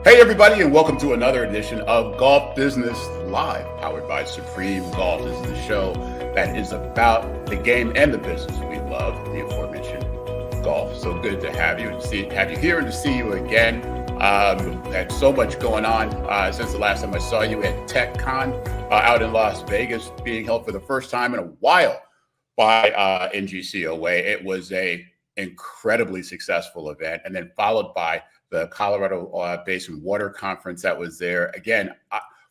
Hey everybody, and welcome to another edition of Golf Business Live, powered by Supreme Golf. This is the show that is about the game and the business we love, the aforementioned golf. So good to have you and have you here and to see you again. Had so much going on since the last time I saw you at TechCon out in Las Vegas, being held for the first time in a while by NGCOA. It was a incredibly successful event, and then followed by the Colorado Basin Water Conference that was there. Again,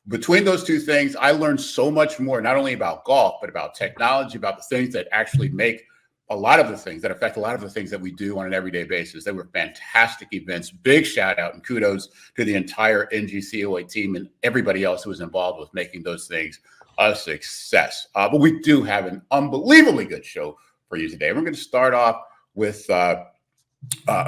between those two things, I learned so much more, not only about golf, but about technology, about the things that actually make a lot of the things that affect a lot of the things that we do on an everyday basis. They were fantastic events. Big shout out and kudos to the entire NGCOA team and everybody else who was involved with making those things a success. But we do have an unbelievably good show for you today. We're going to start off with a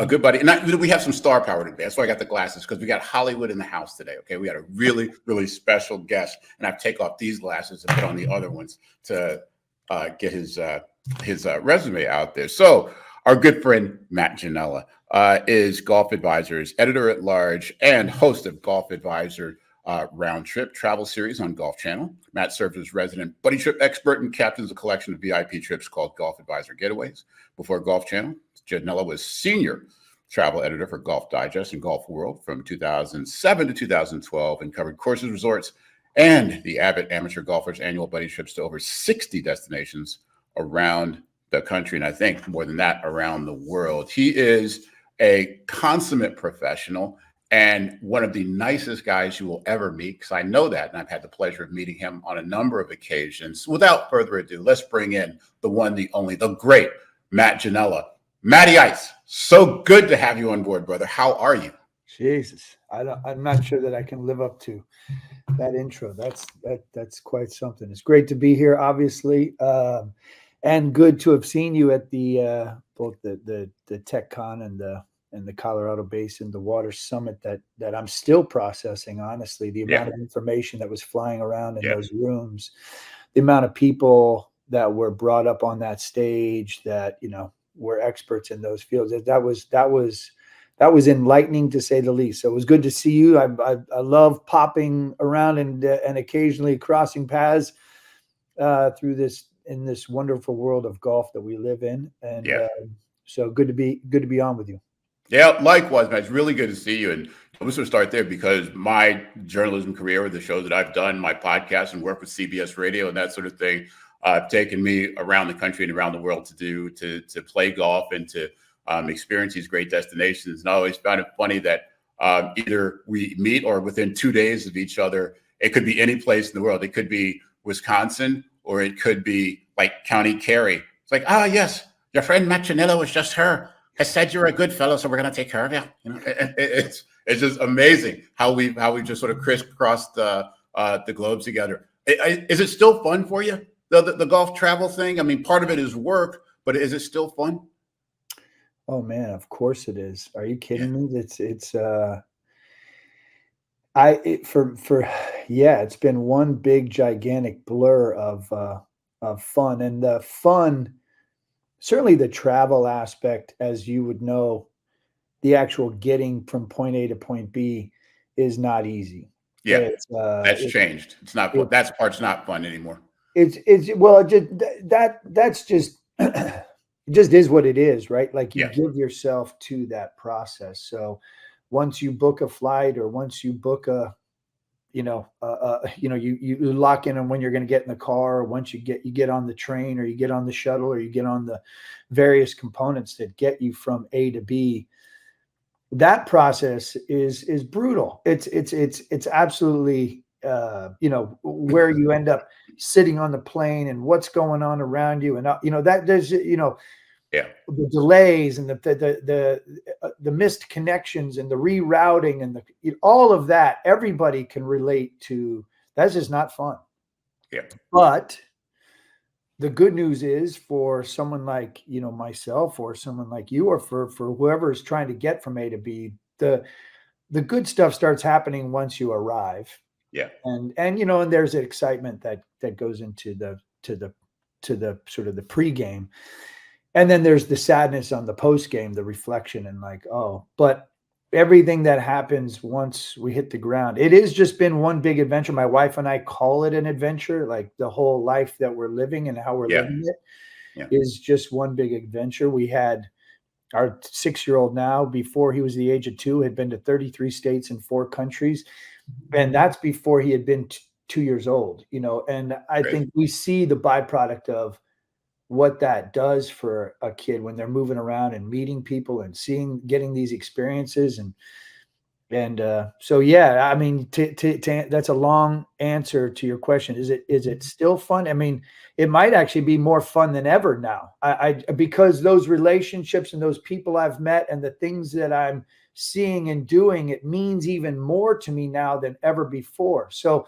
good buddy. And we have some star power today. That's why I got the glasses, because we got Hollywood in the house today. Okay. We got a really, really special guest. And I take off these glasses and put on the other ones to get his resume out there. So our good friend, Matt Ginella, is Golf Advisor's editor-at-large and host of Golf Advisor Round Trip travel series on Golf Channel. Matt serves as resident buddy trip expert and captains a collection of VIP trips called Golf Advisor Getaways. Before Golf Channel, Ginella was senior travel editor for Golf Digest and Golf World from 2007 to 2012 and covered courses, resorts, and the avid amateur golfers' annual buddy trips to over 60 destinations around the country, and I think more than that, around the world. He is a consummate professional and one of the nicest guys you will ever meet, because I know that, and I've had the pleasure of meeting him on a number of occasions. Without further ado, let's bring in the one, the only, the great Matt Ginella. Matty Ice, so good to have you on board, brother. How are you? Jesus, I'm not sure that I can live up to that intro. That's quite something. It's great to be here, obviously, and good to have seen you at the both the TechCon and the Colorado Basin, the Water Summit that I'm still processing. Honestly, the amount of information that was flying around in those rooms, the amount of people that were brought up on that stage that were experts in those fields. That was enlightening, to say the least. So it was good to see you. I love popping around and occasionally crossing paths through in this wonderful world of golf that we live in. And so good to be on with you. Yeah, likewise, man. It's really good to see you. And I'm just going to start there, because my journalism career, the shows that I've done, my podcast and work with CBS Radio and that sort of thing, taken me around the country and around the world to play golf and to experience these great destinations. And I always found it funny that either we meet or within 2 days of each other, it could be any place in the world. It could be Wisconsin or it could be like County Kerry. It's like, yes, your friend Matt Ginella was just here. I said you're a good fellow, so we're going to take care of you. It's just amazing how we just sort of crisscrossed the globes together. Is it still fun for you? The golf travel thing? I mean, part of it is work, but is it still fun? Oh man, of course it is. Are you kidding me? It's been one big gigantic blur of fun, and the fun, certainly the travel aspect, as you would know, the actual getting from point A to point B is not easy. Yeah, that's changed. It's not. That part's not fun anymore. That's just it just is what it is, right? Like you give yourself to that process. So once you book a flight, or once you book you lock in on when you're going to get in the car, or once you get on the train, or you get on the shuttle, or you get on the various components that get you from A to B. That process is brutal. It's absolutely where you end up sitting on the plane and what's going on around you, and that there's the delays and the missed connections and the rerouting and all of that. Everybody can relate to. That's just not fun. Yeah. But the good news is, for someone like myself, or someone like you, or for whoever is trying to get from A to B, the good stuff starts happening once you arrive. Yeah. And there's an excitement that goes into the sort of the pregame. And then there's the sadness on the post game, the reflection, and but everything that happens once we hit the ground. It has just been one big adventure. My wife and I call it an adventure, like the whole life that we're living and how we're Yeah. living it Yeah. is just one big adventure. We had our 6-year-old now, before he was the age of 2, had been to 33 states and 4 countries. And that's before he had been 2 years old, and I Great. think we see the byproduct of what that does for a kid when they're moving around and meeting people and getting these experiences. And so, yeah, I mean, that's a long answer to your question. Is it still fun? I mean, it might actually be more fun than ever now. Because those relationships and those people I've met and the things that I'm seeing and doing, it means even more to me now than ever before. So,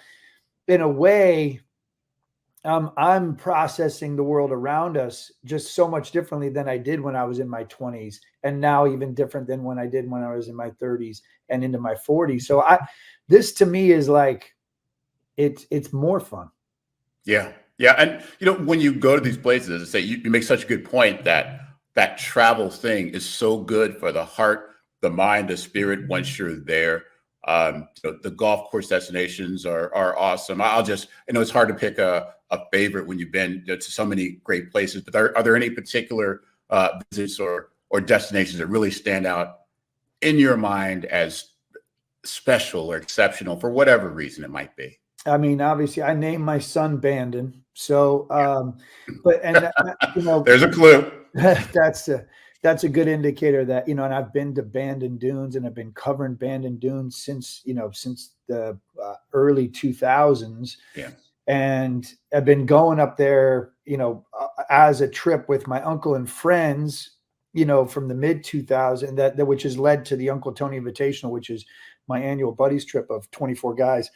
in a way, I'm processing the world around us just so much differently than I did when I was in my 20s, and now even different than when I did when I was in my 30s and into my 40s. So this to me is like, it's more fun. Yeah. Yeah. And, when you go to these places, as I say, you make such a good point that travel thing is so good for the heart, the mind, the spirit once you're there. The golf course destinations are awesome. I know it's hard to pick a favorite when you've been to so many great places, but are there any particular visits or destinations that really stand out in your mind as special or exceptional for whatever reason it might be? I mean, obviously, I named my son Bandon. So, There's a clue. that's a good indicator that, and I've been to Bandon Dunes and I've been covering Bandon Dunes since the early 2000s. Yeah. And I've been going up there, as a trip with my uncle and friends, from the mid 2000s, that which has led to the Uncle Tony Invitational, which is my annual buddies trip of 24 guys.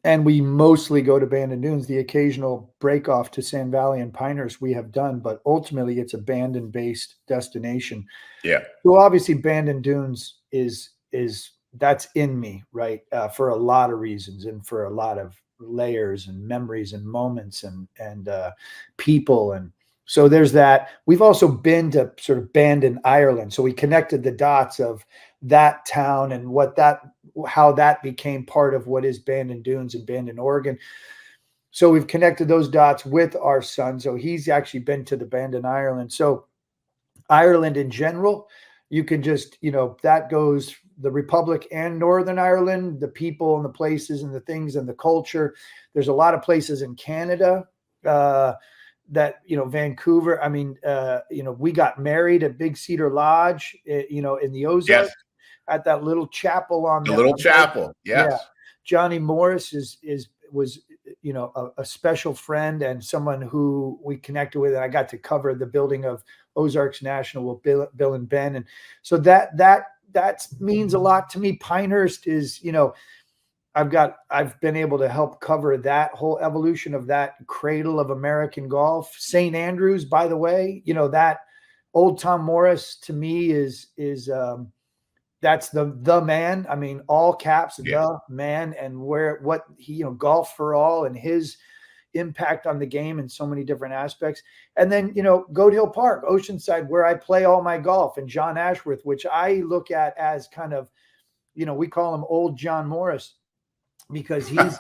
And we mostly go to Bandon Dunes. The occasional break off to Sand Valley and Pinehurst we have done, but ultimately it's a Bandon-based destination. Yeah. So obviously Bandon Dunes is that's in me, right? For a lot of reasons and for a lot of layers and memories and moments and people. And so there's that. We've also been to sort of Bandon, Ireland. So we connected the dots of that town and how that became part of what is Bandon Dunes and Bandon, Oregon. So we've connected those dots with our son. So he's actually been to the Bandon, Ireland. So Ireland in general, you can just, that goes the Republic and Northern Ireland, the people and the places and the things and the culture. There's a lot of places in Canada that, Vancouver. I mean, we got married at Big Cedar Lodge, in the Ozarks. Yes. At that little chapel on the little chapel. Yes. Yeah. Johnny Morris was a special friend and someone who we connected with, and I got to cover the building of Ozarks National with Bill and Ben. And so that means a lot to me. Pinehurst is, I've been able to help cover that whole evolution of that cradle of American golf. St. Andrews, by the way, that old Tom Morris to me is that's the man. I mean, all caps, Yeah. the man, and what he, Golf for All and his impact on the game in so many different aspects. And then, Goat Hill Park, Oceanside, where I play all my golf, and John Ashworth, which I look at as kind of, we call him old John Morris because he's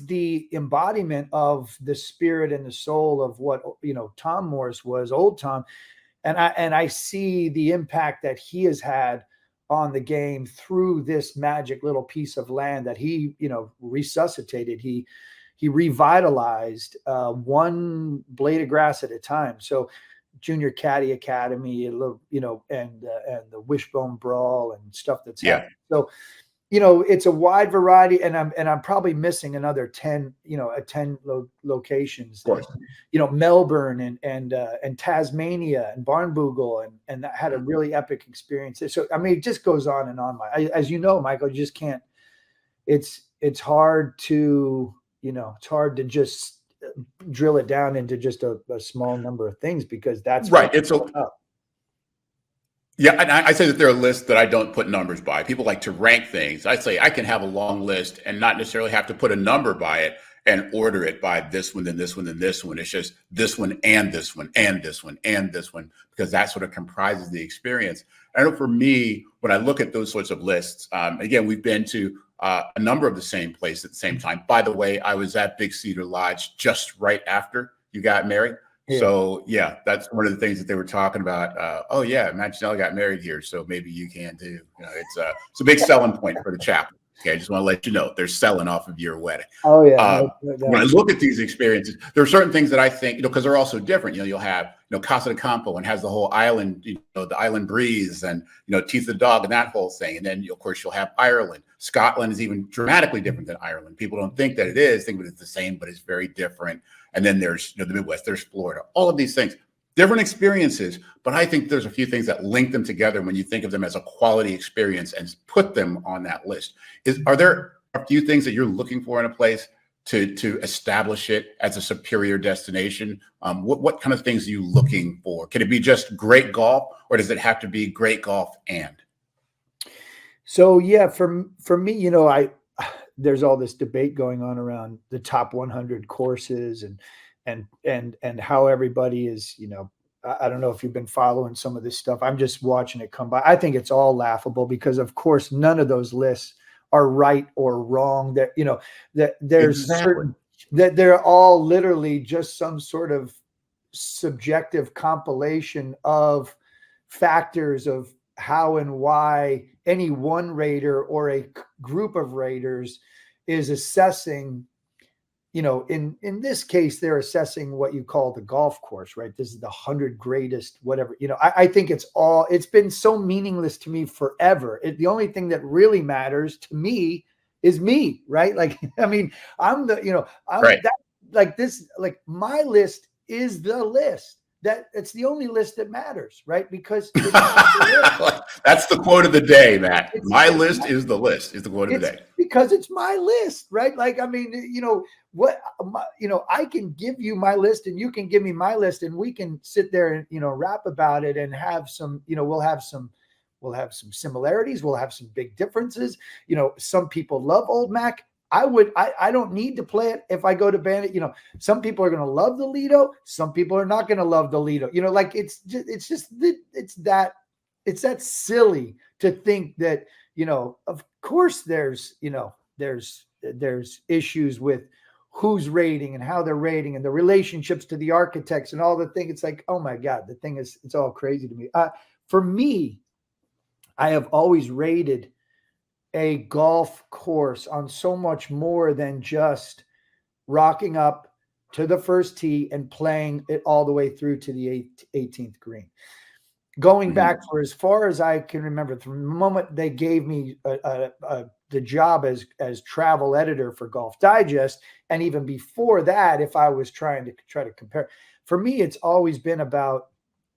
the embodiment of the spirit and the soul of what, Tom Morris was, old Tom. And I see the impact that he has had on the game through this magic little piece of land that he, resuscitated. He revitalized one blade of grass at a time. So Junior Caddy Academy, and the Wishbone Brawl and stuff that's happened. So, it's a wide variety, and I'm probably missing another 10, 10 locations. Of course. Melbourne and Tasmania and Barnbougle, and that had a really epic experience. So, I mean, it just goes on and on. As you know, Michael, you just can't, it's hard to, it's hard to just drill it down into just a small number of things, because that's right. Yeah, and I say that there are lists that I don't put numbers by. People like to rank things. I say I can have a long list and not necessarily have to put a number by it. and order it by this one, then this one, then this one. It's just this one and this one and this one and this one, because that's what comprises the experience. I know for me, when I look at those sorts of lists, again, we've been to a number of the same places at the same time. By the way, I was at Big Cedar Lodge just right after you got married. Yeah. So yeah, that's one of the things that they were talking about. Oh yeah, Matt Ginella got married here, so maybe you can too. You know, it's a big selling point for the chapel. Okay, I just want to let you know they're selling off of your wedding. Oh yeah. When I look at these experiences, there are certain things that I think, because they're also different. You'll have Casa de Campo, and has the whole island, the island breeze, and Teeth of the Dog, and that whole thing. And then of course you'll have Ireland. Scotland is even dramatically different than Ireland. People don't think that it is, think that it's the same, but it's very different. And then there's the Midwest, there's Florida, all of these things. Different experiences, but I think there's a few things that link them together when you think of them as a quality experience and put them on that list. Are there a few things that you're looking for in a place to establish it as a superior destination? What kind of things are you looking for? Can it be just great golf, or does it have to be great golf and? So yeah, for me, there's all this debate going on around the top 100 courses and how everybody is, I don't know if you've been following some of this stuff. I'm just watching it come by. I think it's all laughable because of course none of those lists are right or wrong. That, that there's certain, that they're all literally just some sort of subjective compilation of factors of how and why any one rater or a group of raters is assessing. In this case, they're assessing what you call the golf course, right? This is the 100 greatest, whatever. I think it's been so meaningless to me forever. The only thing that really matters to me is me, right? Like, I mean, I'm right. My list is the list. That it's the only list that matters, right? Because that's the quote of the day, Matt. My list is the list, is the quote of the day. Because it's my list, right? Like, I mean, I can give you my list and you can give me my list and we can sit there and, rap about it and have some, we'll have some similarities. We'll have some big differences. Some people love Old Mac. I don't need to play it if I go to Bandit. Some people are going to love the Lido. Some people are not going to love the Lido. It's that silly to think that, of course there's issues with who's rating and how they're rating and the relationships to the architects and all the things. It's like, oh my God, it's all crazy to me. For me, I have always rated a golf course on so much more than just rocking up to the first tee and playing it all the way through to the 18th green. Going back for as far as I can remember, from the moment they gave me the job as travel editor for Golf Digest, and even before that, if I was trying to compare, for me, it's always been about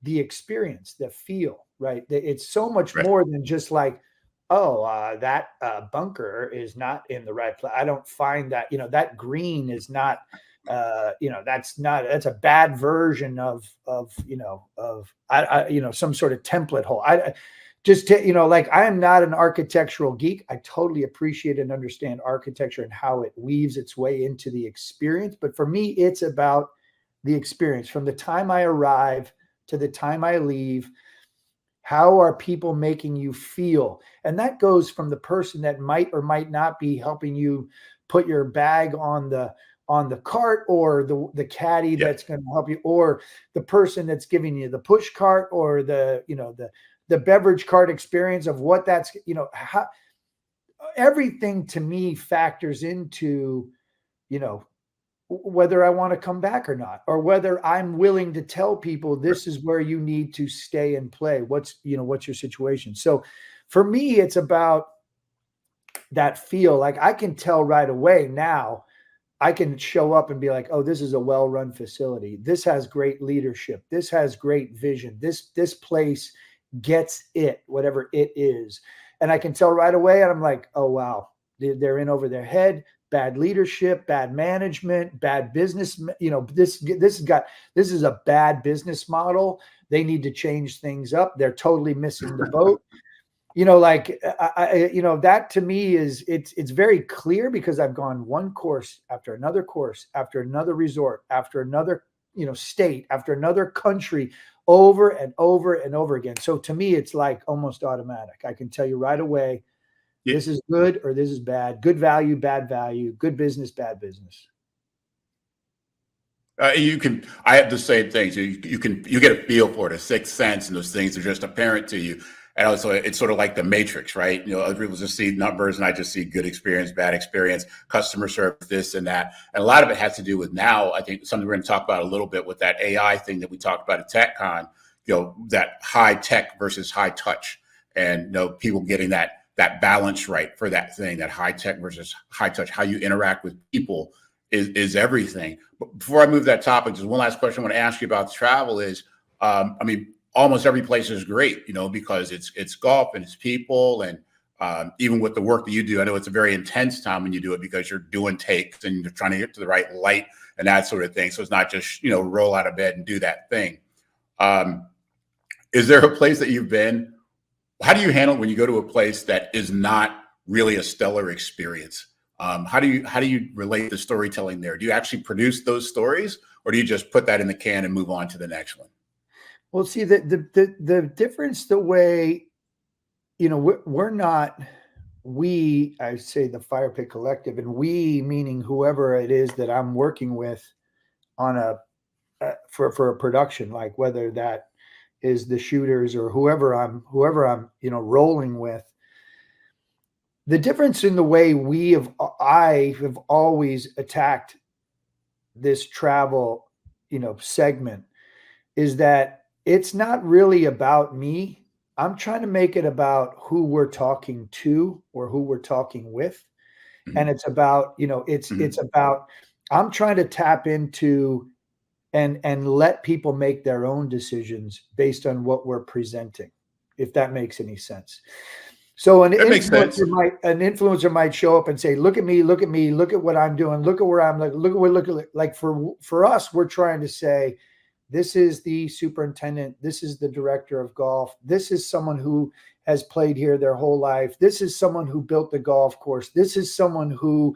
the experience, the feel, right? It's so much more than just like, that bunker is not in the right place. I don't find that, that green is not, that's a bad version of some sort of template hole. I am not an architectural geek. I totally appreciate and understand architecture and how it weaves its way into the experience. But for me, it's about the experience from the time I arrive to the time I leave. How are people making you feel? And that goes from the person that might or might not be helping you put your bag on the cart, or the caddy that's going to help you, or the person that's giving you the push cart, or the beverage cart experience of what that's, how everything to me factors into, whether I want to come back or not, or whether I'm willing to tell people this is where you need to stay and play. What's your situation? So for me, it's about that feel. Like I can tell right away now, I can show up and be like, oh, this is a well-run facility. This has great leadership. This has great vision. This place gets it, whatever it is. And I can tell right away. And I'm like, oh, wow, they're in over their head. Bad leadership, bad management, bad business. This is a bad business model. They need to change things up. They're totally missing the boat. like that to me is it's very clear because I've gone one course after another resort, after another, state, after another country, over and over and over again. So to me, it's like almost automatic. I can tell you right away, this is good or this is bad, good value, bad value, good business, bad business. I have the same things. You get a feel for it, a sixth sense, and those things are just apparent to you. And also, it's sort of like the Matrix, right? Other people just see numbers, and I just see good experience, bad experience, customer service, this and that. And a lot of it has to do with now, I think something we're going to talk about a little bit with that AI thing that we talked about at TechCon, that high tech versus high touch, and people getting that balance right for that thing, that high tech versus high touch, how you interact with people is everything. But before I move that topic, just one last question I want to ask you about travel is, almost every place is great, because it's golf and it's people. And even with the work that you do, I know it's a very intense time when you do it because you're doing takes and you're trying to get to the right light and that sort of thing. So it's not just, roll out of bed and do that thing. Is there a place that you've been? How do you handle it when you go to a place that is not really a stellar experience? How do you relate the storytelling there? Do you actually produce those stories, or do you just put that in the can and move on to the next one? Well, see, the difference, the way, we're not, I say the Fire Pit Collective, and we meaning whoever it is that I'm working with on for a production, like whether that is the shooters or whoever I'm rolling with. The difference in the way I have always attacked this travel, segment is that it's not really about me. I'm trying to make it about who we're talking to or who we're talking with. Mm-hmm. And it's about, it's about, I'm trying to tap into and let people make their own decisions based on what we're presenting, if that makes any sense. So an influencer might show up and say, look at me, look at what I'm doing, look at where I'm like for us, we're trying to say, this is the superintendent, this is the director of golf, this is someone who has played here their whole life, this is someone who built the golf course, this is someone who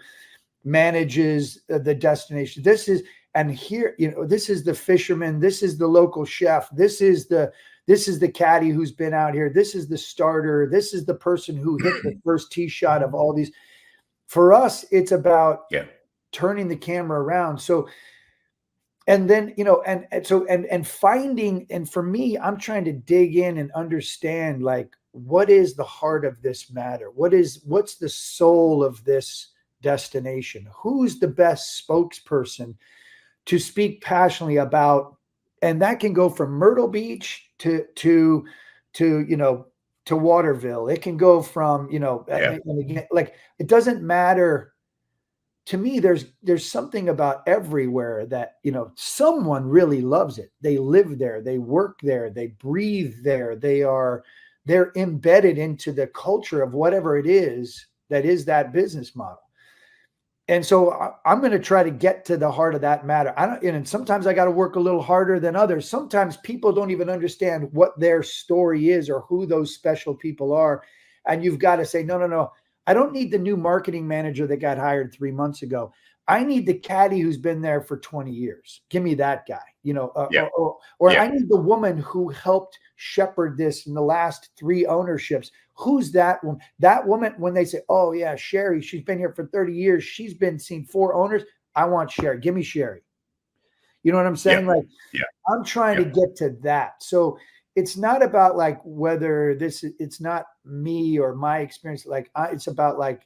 manages the destination, this is the fisherman, this is the local chef, this is the caddy who's been out here, this is the starter, this is the person who hit the first tee shot of all these. For us, it's about turning the camera around. So, and then, and finding, and for me, I'm trying to dig in and understand, like, what is the heart of this matter? What's the soul of this destination? Who's the best spokesperson to speak passionately about? And that can go from Myrtle Beach to Waterville. It can go from, and again, like, it doesn't matter. To me, there's something about everywhere that, someone really loves it. They live there, they work there, they breathe there. They're embedded into the culture of whatever it is that business model. And so I'm going to try to get to the heart of that matter. And sometimes I got to work a little harder than others. Sometimes people don't even understand what their story is or who those special people are. And you've got to say, no. I don't need the new marketing manager that got hired 3 months ago. I need the caddy who's been there for 20 years. Give me that guy, I need the woman who helped shepherd this in the last 3 ownerships. Who's that woman? That woman, when they say, oh yeah, Sherry, she's been here for 30 years. She's seen 4 owners. I want Sherry. Give me Sherry. You know what I'm saying? I'm trying to get to that. So it's not about like whether it's not me or my experience. Like it's about like,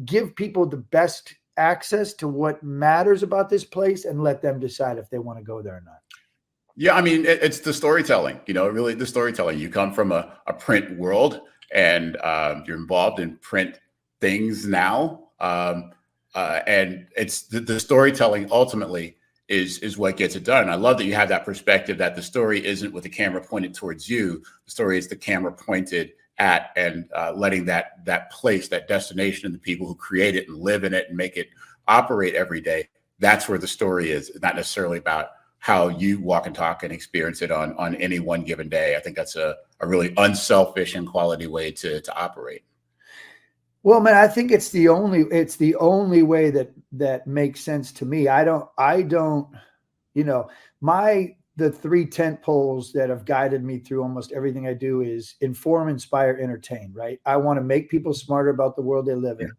give people the best access to what matters about this place and let them decide if they want to go there or not. Yeah, I mean, it's the storytelling, really the storytelling. You come from a print world and you're involved in print things now. And it's the storytelling ultimately is what gets it done. I love that you have that perspective that the story isn't with the camera pointed towards you. The story is the camera pointed at and letting that place, that destination, and the people who create it and live in it and make it operate every day. That's where the story is. It's not necessarily about how you walk and talk and experience it on any one given day. I think that's a really unselfish and quality way to operate. Well, man, I think it's the only way that makes sense to me. I don't, you know, the three tent poles that have guided me through almost everything I do is inform, inspire, entertain, right? I want to make people smarter about the world they live in.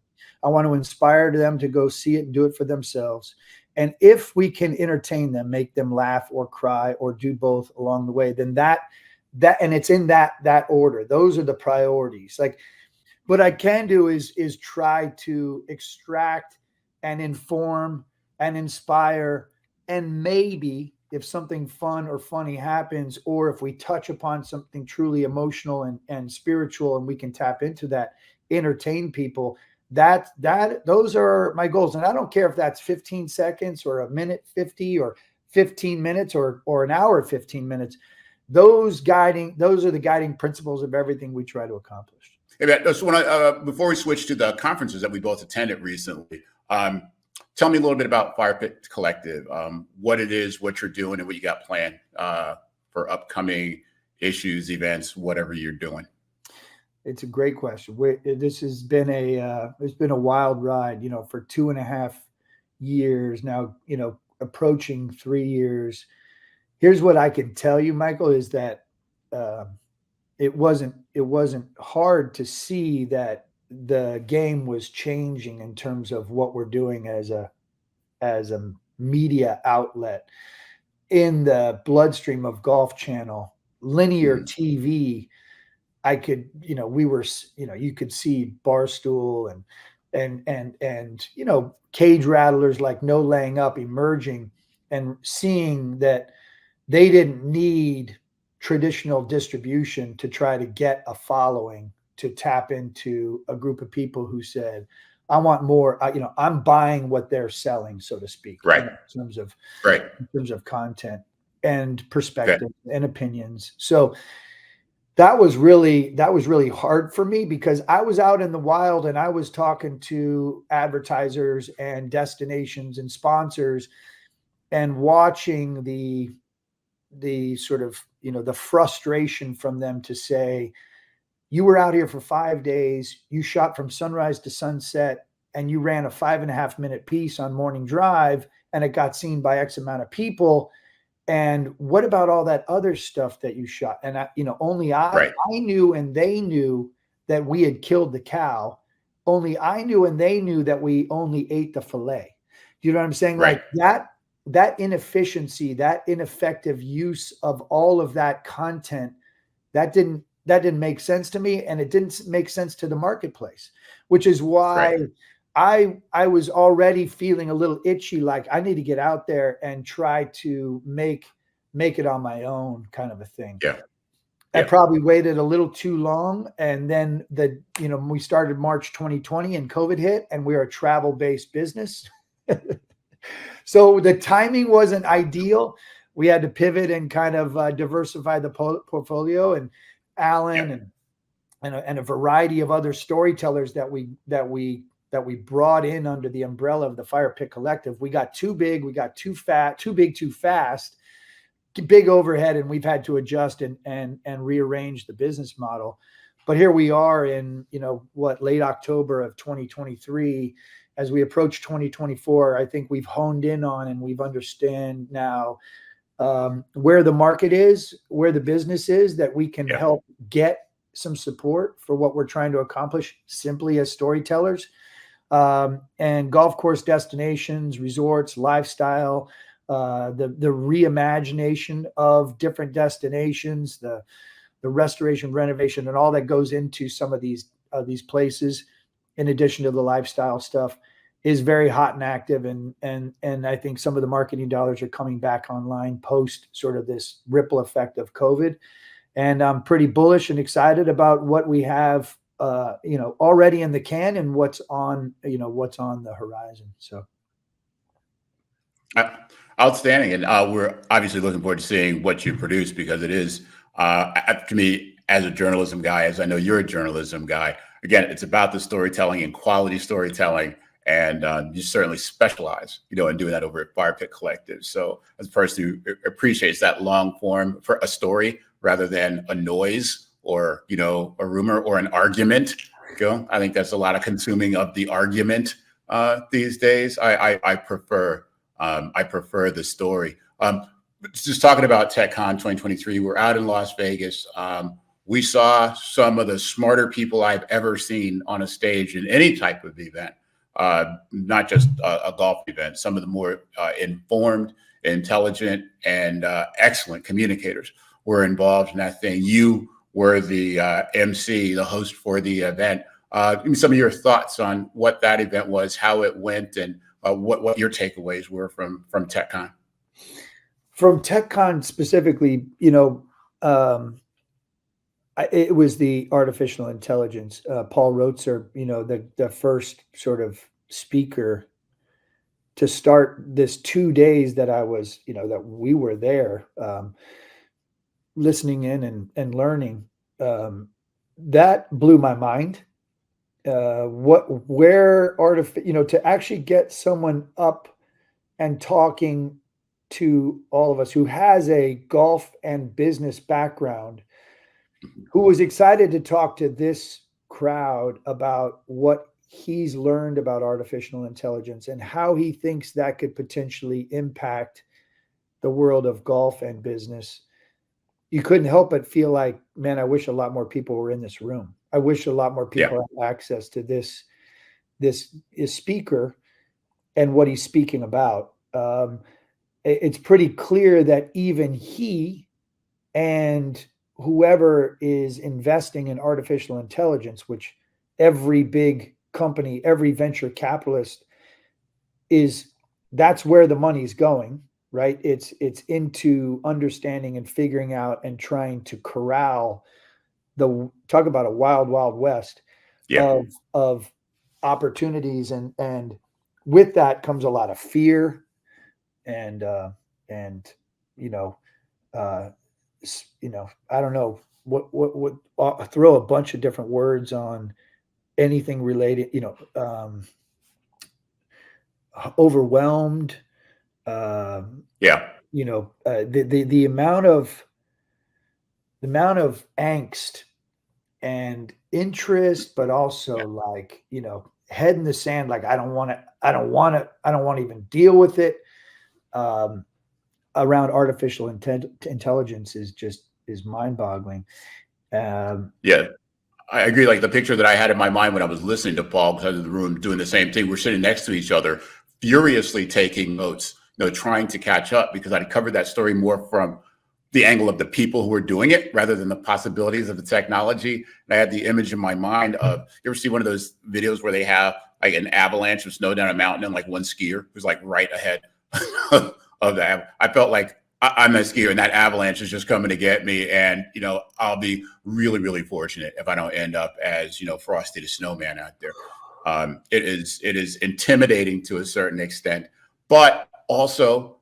I want to inspire them to go see it and do it for themselves. And if we can entertain them, make them laugh or cry or do both along the way, then that, and it's in that order. Those are the priorities. Like, what I can do is try to extract and inform and inspire, and maybe if something fun or funny happens, or if we touch upon something truly emotional and spiritual, and we can tap into that, entertain people, those are my goals. And I don't care if that's 15 seconds or a minute 50 or 15 minutes or an hour 15 minutes. Those are the guiding principles of everything we try to accomplish. Hey, Matt, so before we switch to the conferences that we both attended recently, tell me a little bit about Fire Pit Collective, what it is, what you're doing, and what you got planned for upcoming issues, events, whatever you're doing. It's a great question. This has been it's been a wild ride, for 2.5 years now, approaching 3 years. Here's what I can tell you, Michael, is that it wasn't hard to see that the game was changing in terms of what we're doing as a media outlet in the bloodstream of Golf Channel, linear TV. I could, we were, you could see Barstool and cage rattlers like No Laying Up emerging, and seeing that they didn't need traditional distribution to try to get a following, to tap into a group of people who said, I want more, I'm buying what they're selling, so to speak, right? In terms of content and perspective and opinions. So that was really hard for me, because I was out in the wild and I was talking to advertisers and destinations and sponsors and watching the sort of, the frustration from them to say, you were out here for 5 days, you shot from sunrise to sunset, and you ran a 5.5 minute piece on Morning Drive, and it got seen by X amount of people. And what about all that other stuff that you shot? And I knew, and they knew that we had killed the cow. Only I knew, and they knew that we only ate the fillet. Do you know what I'm saying? Right. Like that inefficiency, that ineffective use of all of that content, that didn't make sense to me, and it didn't make sense to the marketplace, which is why I was already feeling a little itchy, like I need to get out there and try to make it on my own, kind of a thing. Yeah. I probably waited a little too long, and then we started March 2020 and COVID hit, and we are a travel-based business. So the timing wasn't ideal. We had to pivot and kind of diversify the portfolio, and Alan and a variety of other storytellers that we brought in under the umbrella of the Fire Pit Collective. We got too big, we got too fat, too big, too fast, big overhead, and we've had to adjust and rearrange the business model. But here we are in, late October of 2023. As we approach 2024, I think we've honed in on, and we've understand now where the market is, where the business is, that we can help get some support for what we're trying to accomplish simply as storytellers. And golf course destinations, resorts, lifestyle, the reimagination of different destinations, the restoration, renovation, and all that goes into some of these places, in addition to the lifestyle stuff, is very hot and active. And I think some of the marketing dollars are coming back online post sort of this ripple effect of COVID. And I'm pretty bullish and excited about what we have, already in the can, and what's on the horizon. So. Outstanding. And we're obviously looking forward to seeing what you produce, because it is, to me, as a journalism guy, as I know you're a journalism guy, again, it's about the storytelling and quality storytelling. And you certainly specialize, in doing that over at Fire Pit Collective. So as a person who appreciates that long form for a story rather than a noise or, a rumor or an argument, I think that's a lot of consuming of the argument these days. I prefer the story. Just talking about TechCon 2023, we're out in Las Vegas. We saw some of the smarter people I've ever seen on a stage in any type of event. Not just a golf event, some of the more informed, intelligent, and excellent communicators were involved in that thing. You were the MC, the host for the event. Give me some of your thoughts on what that event was, how it went, and what your takeaways were from TechCon. From TechCon specifically, it was the artificial intelligence. Paul Rotzer, the first sort of speaker to start this 2 days that I was, that we were there, listening in and learning. That blew my mind. To actually get someone up and talking to all of us who has a golf and business background, who was excited to talk to this crowd about what he's learned about artificial intelligence and how he thinks that could potentially impact the world of golf and business. You couldn't help but feel like, man, I wish a lot more people were in this room. I wish a lot more people had access to this speaker and what he's speaking about. It's pretty clear that even he and whoever is investing in artificial intelligence, which every big company, every venture capitalist that's where the money's going, right? It's into understanding and figuring out and trying to corral talk about a wild, wild west of opportunities. And with that comes a lot of fear and I don't know what I'll throw a bunch of different words on anything related, overwhelmed. The amount of angst and interest, but also head in the sand. Like, I don't want to even deal with it. Around artificial intelligence is mind-boggling. I agree. Like the picture that I had in my mind when I was listening to Paul, because I was in the room doing the same thing, we're sitting next to each other, furiously taking notes, trying to catch up, because I covered that story more from the angle of the people who were doing it rather than the possibilities of the technology. And I had the image in my mind of, you ever see one of those videos where they have like an avalanche of snow down a mountain and like one skier who's like right ahead of that? I felt like I'm a skier and that avalanche is just coming to get me. And, I'll be really, really fortunate if I don't end up as, Frosty the Snowman out there. It is intimidating to a certain extent, but also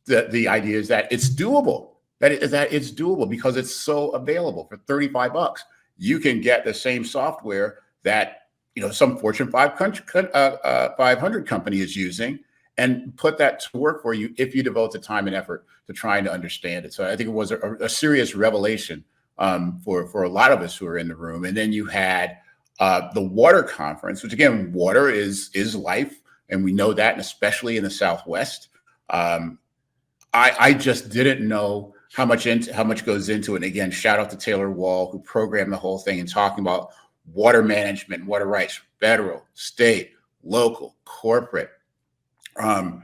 the idea is that it's doable. That it's doable because it's so available. For $35, you can get the same software that some Fortune 500 company is using, and put that to work for you if you devote the time and effort to trying to understand it. So I think it was a serious revelation for a lot of us who are in the room. And then you had the water conference, which again, water is life, and we know that, and especially in the Southwest. I just didn't know how much goes into it. And again, shout out to Taylor Wall, who programmed the whole thing and talking about water management, water rights, federal, state, local, corporate. Golf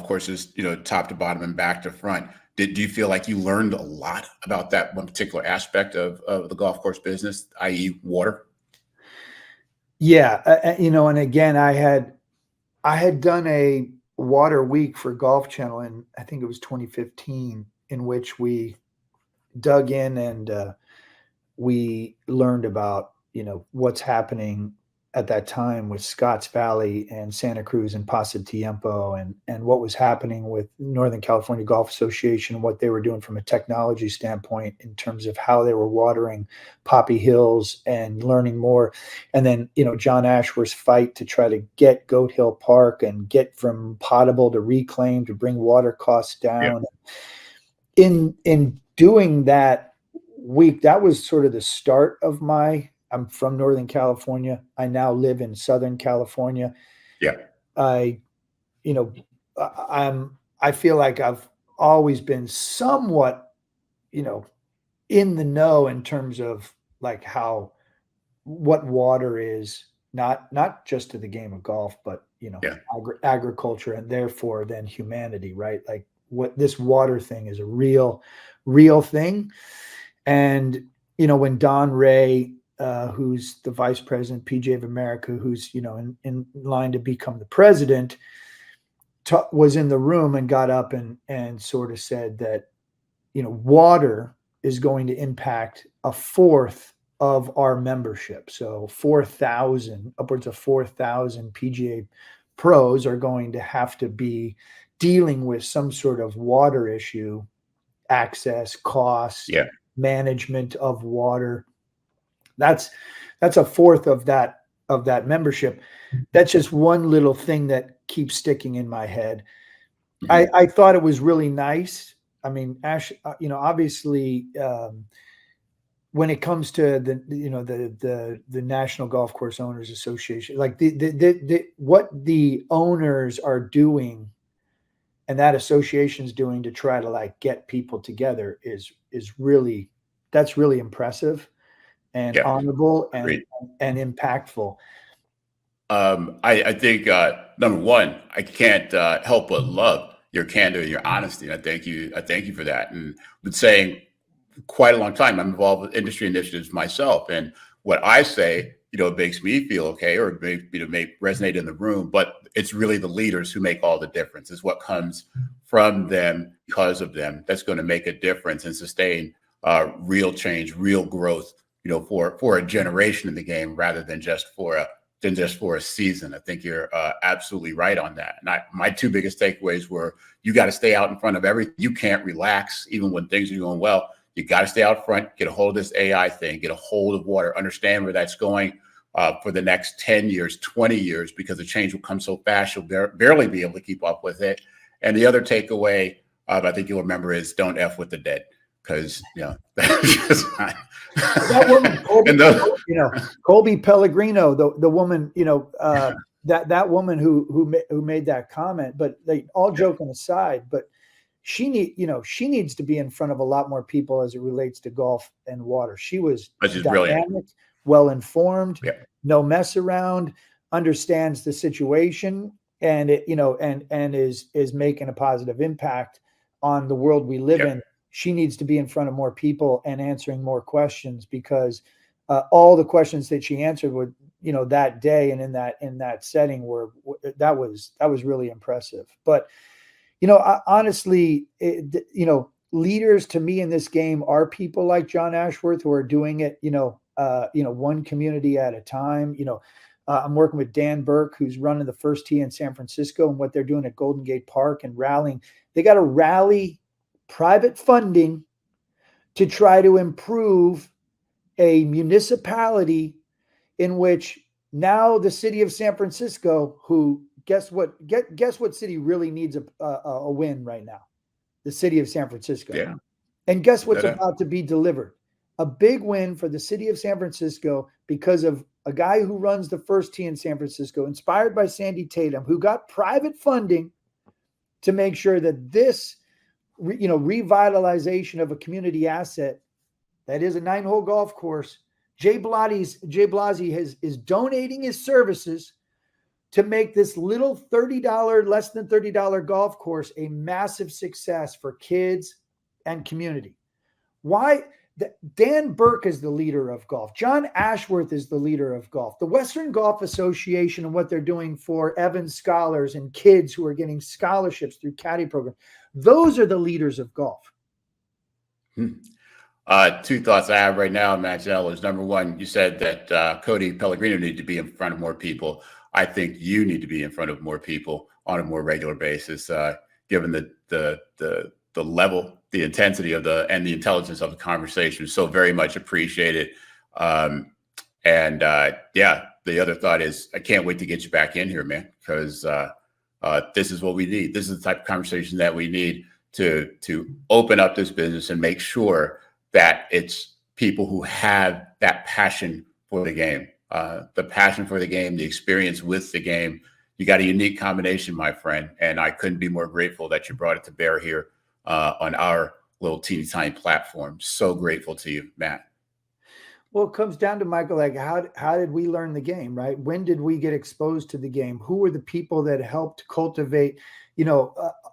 courses, top to bottom and back to front. Do you feel like you learned a lot about that one particular aspect of the golf course business, i.e. water? Yeah. And again, I had done a water week for Golf Channel in, I think it was 2015, in which we dug in and we learned about, what's happening at that time with Scotts Valley and Santa Cruz and Paso Tiempo and what was happening with Northern California Golf Association and what they were doing from a technology standpoint in terms of how they were watering Poppy Hills and learning more. And then, John Ashworth's fight to try to get Goat Hill Park and get from potable to reclaimed to bring water costs down. Yeah. In doing that week, that was sort of the start of I'm from Northern California. I now live in Southern California. Yeah. I feel like I've always been somewhat, in the know in terms of like what water is, not just to the game of golf, but, agriculture and therefore then humanity, right? Like what this water thing is a real thing. And, when Don Ray, who's the vice president, PGA of America, who's, in line to become the president, was in the room and got up and sort of said that, water is going to impact a fourth of our membership. So 4,000, upwards of 4,000 PGA pros are going to have to be dealing with some sort of water issue, access, cost, management of water. That's a fourth of that membership. That's just one little thing that keeps sticking in my head. Mm-hmm. I thought it was really nice. I mean, Ash, obviously, when it comes to the National Golf Course Owners Association, like what the owners are doing and that association's doing to try to like get people together is really, that's really impressive and honorable and impactful. I think number one, I can't help but love your candor and your honesty. And I thank you for that. And I've been saying quite a long time, I'm involved with industry initiatives myself. And what I say, it makes me feel okay, or it may resonate in the room, but it's really the leaders who make all the difference. It's what comes from them, because of them, that's going to make a difference and sustain real change, real growth, for a generation in the game, rather than just for a season. I think you're absolutely right on that. And my two biggest takeaways were, you got to stay out in front of everything. You can't relax even when things are going well. You got to stay out front, get a hold of this AI thing, get a hold of water, understand where that's going for the next 10 years, 20 years, because the change will come so fast, you'll barely be able to keep up with it. And the other takeaway, I think you'll remember, is don't F with the dead. Because, that's just not. That woman, Colby Pellegrino, the woman, that woman who made that comment, but all joking aside, but she needs to be in front of a lot more people as it relates to golf and water. She was dynamic, well-informed, no mess around, understands the situation, and is making a positive impact on the world we live in. She needs to be in front of more people and answering more questions, because all the questions that she answered were, that day and in that setting that was really impressive. But, honestly, leaders to me in this game are people like John Ashworth, who are doing it, one community at a time. I'm working with Dan Burke, who's running the First Tee in San Francisco, and what they're doing at Golden Gate Park and rallying. They got to rally private funding to try to improve a municipality in which now the city of San Francisco, who guess what city really needs a win right now? The city of San Francisco. Yeah. And guess what's about to be delivered? A big win for the city of San Francisco, because of a guy who runs the First Tee in San Francisco, inspired by Sandy Tatum, who got private funding to make sure that this revitalization of a community asset that is a 9-hole golf course. Jay Blasey is donating his services to make this little less than $30 golf course a massive success for kids and community. Why? Dan Burke is the leader of golf. John Ashworth is the leader of golf. The Western Golf Association and what they're doing for Evans scholars and kids who are getting scholarships through caddy program. Those are the leaders of golf. Two thoughts I have right now, Matt Ginella, is number one, you said that Cody Pellegrino needed to be in front of more people. I think you need to be in front of more people on a more regular basis, given the level, the intensity of and the intelligence of the conversation. So very much appreciate it. Yeah, the other thought is I can't wait to get you back in here, man, because this is what we need. This is the type of conversation that we need to open up this business and make sure that it's people who have that passion for the game, the passion for the game, the experience with the game. You got a unique combination, my friend, and I couldn't be more grateful that you brought it to bear here on our little teeny tiny platform. So grateful to you, Matt. Well, it comes down to, Michael, like how did we learn the game, right? When did we get exposed to the game? Who were the people that helped cultivate,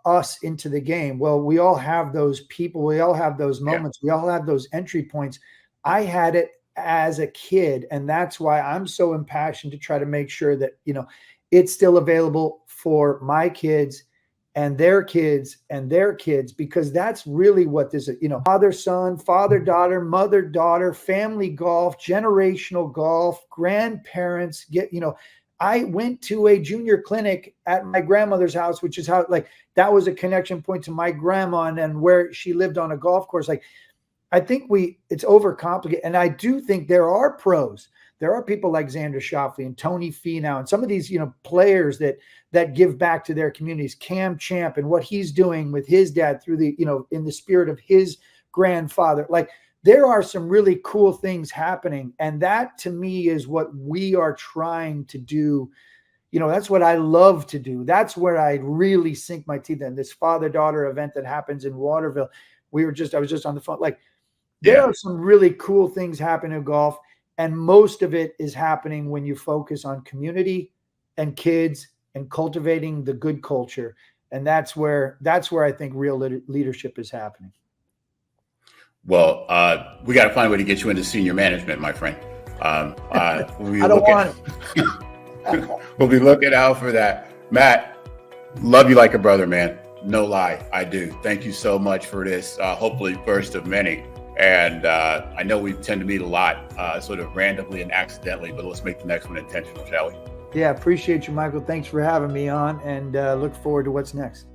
us into the game? Well, we all have those people. We all have those moments. Yeah. We all have those entry points. I had it as a kid, and that's why I'm so impassioned to try to make sure that, it's still available for my kids and their kids and their kids, because that's really what this is, father, son, father, daughter, mother, daughter, family golf, generational golf, grandparents I went to a junior clinic at my grandmother's house, which is how, that was a connection point to my grandma and where she lived on a golf course. I think it's overcomplicated. And I do think there are pros. There are people like Xander Schauffele and Tony Finau and some of these, players that give back to their communities. Cam Champ and what he's doing with his dad through the, in the spirit of his grandfather. There are some really cool things happening. And that to me is what we are trying to do. That's what I love to do. That's where I really sink my teeth in. This father-daughter event that happens in Waterville. I was just on the phone. There are some really cool things happening in golf. And most of it is happening when you focus on community and kids and cultivating the good culture. And that's where I think real leadership is happening. Well, we got to find a way to get you into senior management, my friend. I don't want it. We'll be looking out for that. Matt, love you like a brother, man. No lie, I do. Thank you so much for this, hopefully first of many. And I know we tend to meet a lot, sort of randomly and accidentally, but let's make the next one intentional, shall we? Yeah, appreciate you, Michael. Thanks for having me on, and look forward to what's next.